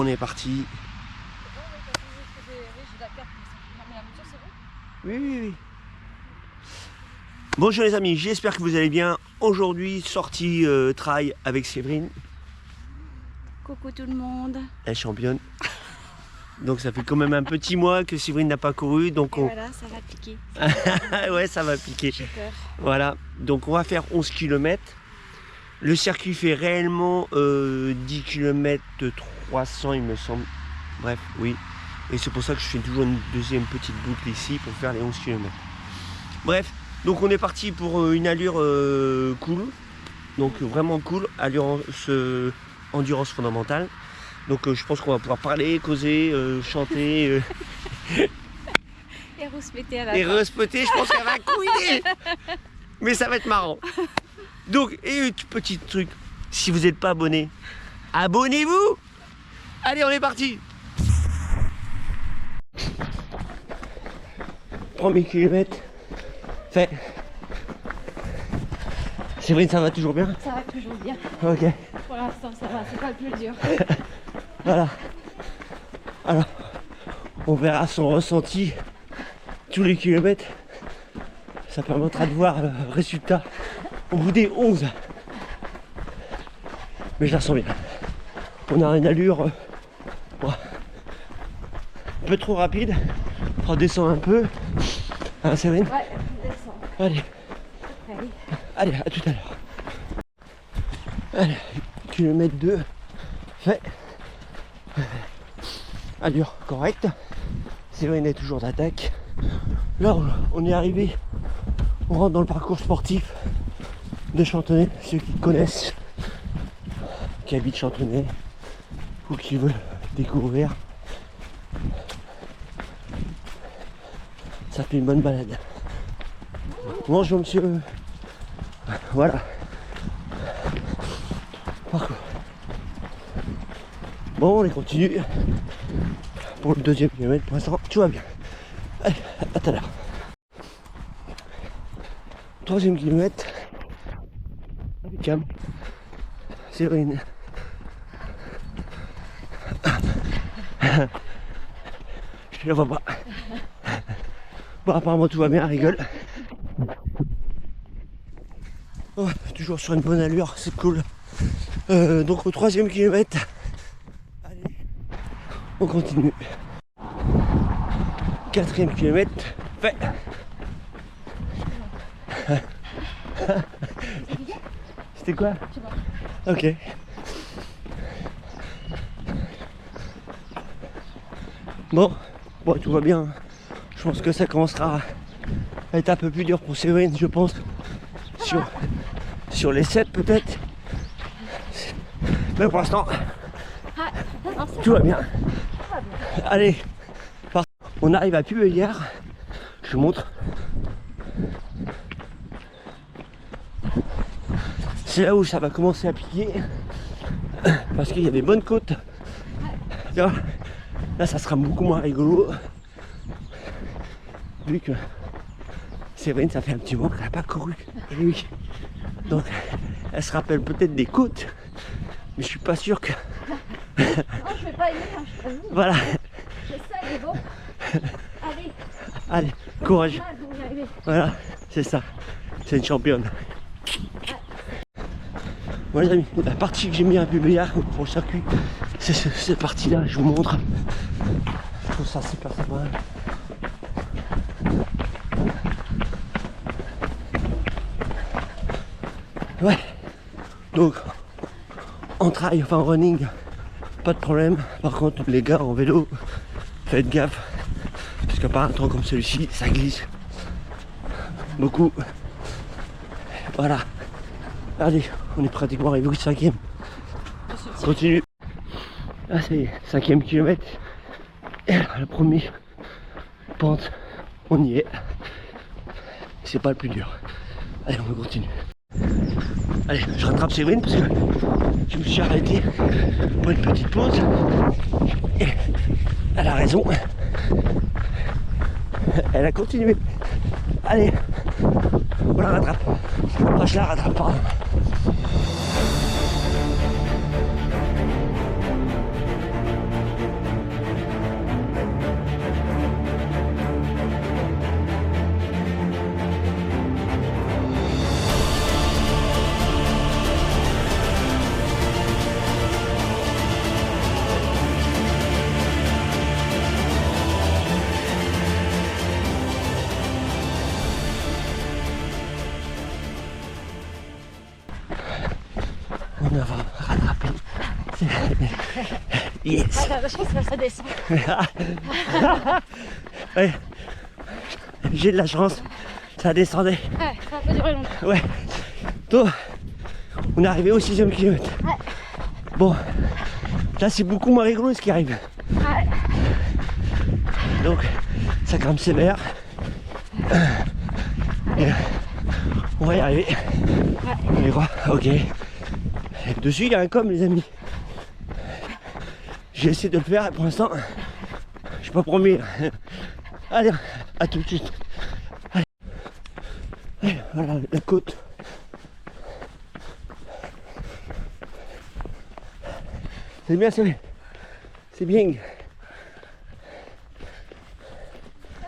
On est parti. Oui, oui, oui. Bonjour les amis, j'espère que vous allez bien. Aujourd'hui, sortie trail avec Séverine. Coucou tout le monde. La championne. Donc ça fait quand même un petit mois que Séverine n'a pas couru. Donc on... Voilà, ça va piquer. ouais, ça va piquer. J'ai peur. Voilà, donc on va faire 11 km. Le circuit fait réellement 10 km 300 il me semble. Bref, oui. Et c'est pour ça que je fais toujours une deuxième petite boucle ici pour faire les 11 km. Bref, donc on est parti pour une allure cool. Donc vraiment cool, endurance fondamentale. Donc je pense qu'on va pouvoir parler, causer, chanter. Et rouspéter à la Et fin. respecter, je pense qu'elle va couiner. Mais ça va être marrant. Donc, et un petit truc, si vous n'êtes pas abonné, abonnez-vous. Allez, on est parti. Premier kilomètre fait. Séverine, ça va toujours bien? Ça va toujours bien. Ok. Pour l'instant, ça va, c'est pas le plus dur. Voilà. Alors, on verra son ressenti tous les kilomètres. Ça permettra de voir le résultat au bout des 11. Mais je la sens bien. On a une allure un peu trop rapide. On redescend un peu. Hein, Séverine? Ouais, on descend. Allez, Allez. allez, à tout à l'heure. Allez, kilomètre 2 fait. Allure correcte. Séverine est toujours d'attaque. Là, on est arrivé. On rentre dans le parcours sportif de Chantonnay. Ceux qui connaissent, qui habitent Chantonnay ou qui veulent découvrir. Ça fait une bonne balade. Bonjour monsieur. Voilà. Parcours. Bon, on les continue. Pour le deuxième kilomètre, pour l'instant, tout va bien. Allez, à tout à l'heure. Troisième kilomètre. Avec Cam. Séverine. Je la vois pas. Bon, apparemment tout va bien, elle rigole. Oh, toujours sur une bonne allure, c'est cool. Donc au troisième kilomètre, allez, on continue. Quatrième kilomètre, fait. C'était quoi? Ok. Bon, tout va bien. Je pense que ça commencera à être un peu plus dur pour Séverine, je pense. Sur les 7 peut-être. Mais pour l'instant, tout va bien. Allez, on arrive à Pubelière. Je vous montre. C'est là où ça va commencer à piquer. Parce qu'il y a des bonnes côtes. Là, ça sera beaucoup moins rigolo. Vu que Séverine, ça fait un petit moment qu'elle n'a pas couru. Et oui. Donc, elle se rappelle peut-être des côtes. Mais je suis pas sûr que... Non, je vais pas aimer, hein, je t'avoue. Voilà. J'essaie, mais bon. Allez. Allez, courage. Mal pour y arriver. Voilà, c'est ça. C'est une championne. Bon les amis, la partie que j'ai mis un peu meilleure pour le circuit, c'est cette partie-là, je vous montre. Je trouve ça super sympa. Ouais, donc en trail, enfin en running, pas de problème. Par contre, les gars en vélo, faites gaffe, parce que par un temps comme celui-ci, ça glisse beaucoup. Voilà. Allez, on est pratiquement arrivé au 5e. On continue. Là, c'est 5e kilomètre. Et alors, le premier pente, on y est. C'est pas le plus dur. Allez, on continue. Allez, je rattrape Séverine parce que je me suis arrêté pour une petite pause. Et elle a raison. Elle a continué. Allez, on la rattrape. Enfin, je la rattrape, pardon. Yes. Ah, je pense que ça descend. Ouais. J'ai de la chance. Ça descendait. Ouais, ça va pas durer longtemps. Ouais. Donc, on est arrivé au 6e kilomètre. Ouais. Bon, là c'est beaucoup moins rigolo ce qui arrive. Ouais. Donc, ça grimpe sévère. Et on va y arriver. Ouais. On y croit. Ok. Dessus, il y a un com, les amis. J'ai essayé de le faire et pour l'instant, je suis pas promis. Allez, à tout de suite. Allez. Allez, voilà la côte. C'est bien, c'est bien. C'est bien.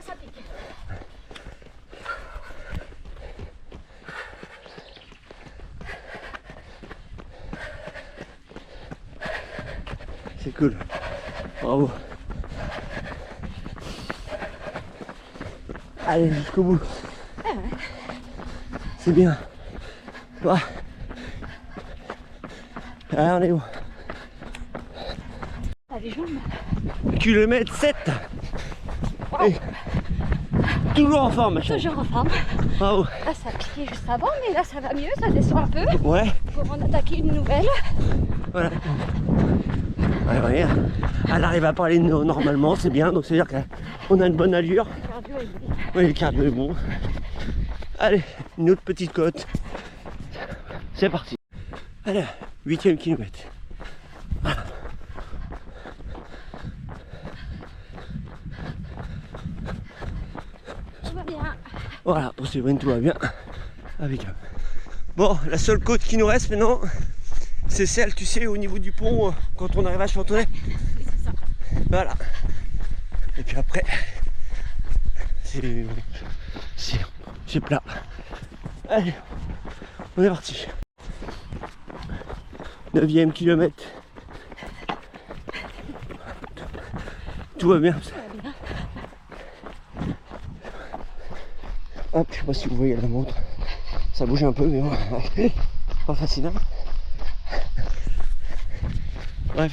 Ça pique. C'est cool. Bravo. Allez, jusqu'au bout. C'est bien. Ouais. Allez, on est où? T'as les jambes. Kilomètre 7. Et toujours en forme, ma chérie. Toujours en forme. Bravo. Là, ça a piqué juste avant, mais là, ça va mieux. Ça descend un peu. Ouais. Pour en attaquer une nouvelle. Voilà. Ouais, ouais. Elle arrive à parler normalement, c'est bien. Donc, c'est-à-dire qu'on a une bonne allure. Le cardio est bon. Oui, le cardio est bon. Allez, une autre petite côte. C'est parti. Allez, 8e kilomètre. Voilà. Tout va bien. Voilà, pour Séverine, tout va bien. Avec elle. Bon, la seule côte qui nous reste maintenant, c'est celle, tu sais, au niveau du pont, quand on arrive à Chantonnet. Oui, c'est ça. Voilà. Et puis après, c'est plat. Allez, on est parti. 9e kilomètre. Tout va bien. Tout va bien. Hop, je sais pas si vous voyez la montre. Ça bouge un peu, mais bon, pas facile. Hein. Bref,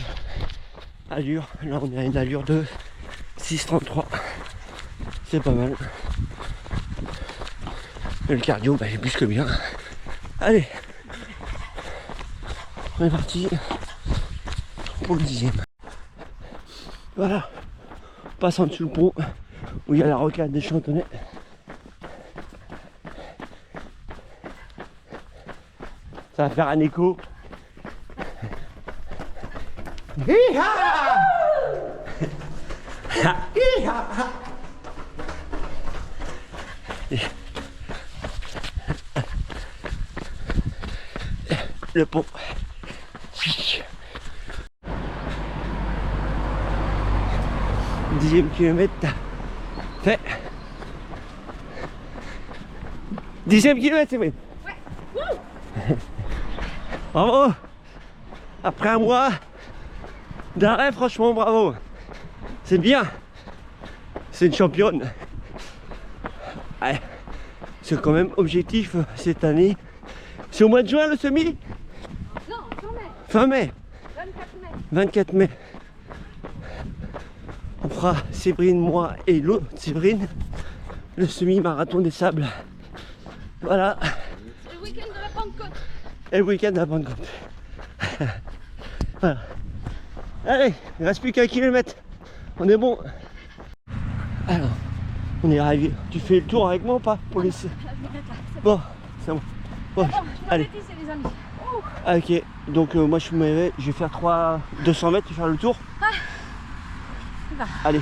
allure. Là, on a une allure de 6,33. C'est pas mal. Et le cardio, bah, il est plus que bien. Allez, on est parti pour le 10e. Voilà, on passe en dessous le pont où il y a la rocade des Chantonnets. Ça va faire un écho. Le pont. 10e kilomètre fait. 10e kilomètre, c'est vrai. Bravo. Après un mois d'arrêt, franchement, bravo. C'est bien. C'est une championne. Ouais. C'est quand même objectif cette année. C'est au mois de juin le semi? Non, fin mai. Fin mai. 24 mai. 24 mai. On fera Séverine, moi et l'autre Séverine le semi-marathon des sables. Voilà. C'est le week-end de la Pentecôte. Et le week-end à Pentecôte. Voilà. Allez, il ne reste plus qu'un kilomètre. On est bon. Alors, on est arrivé. Tu fais le tour avec moi ou pas pour les... Je m'arrête là. C'est Bon, c'est bon. Bon, bon, je allez. m'arrête ici, les amis. Oh. Ah, ok, donc moi je vais faire 200 mètres, je vais faire le tour. Va. Allez.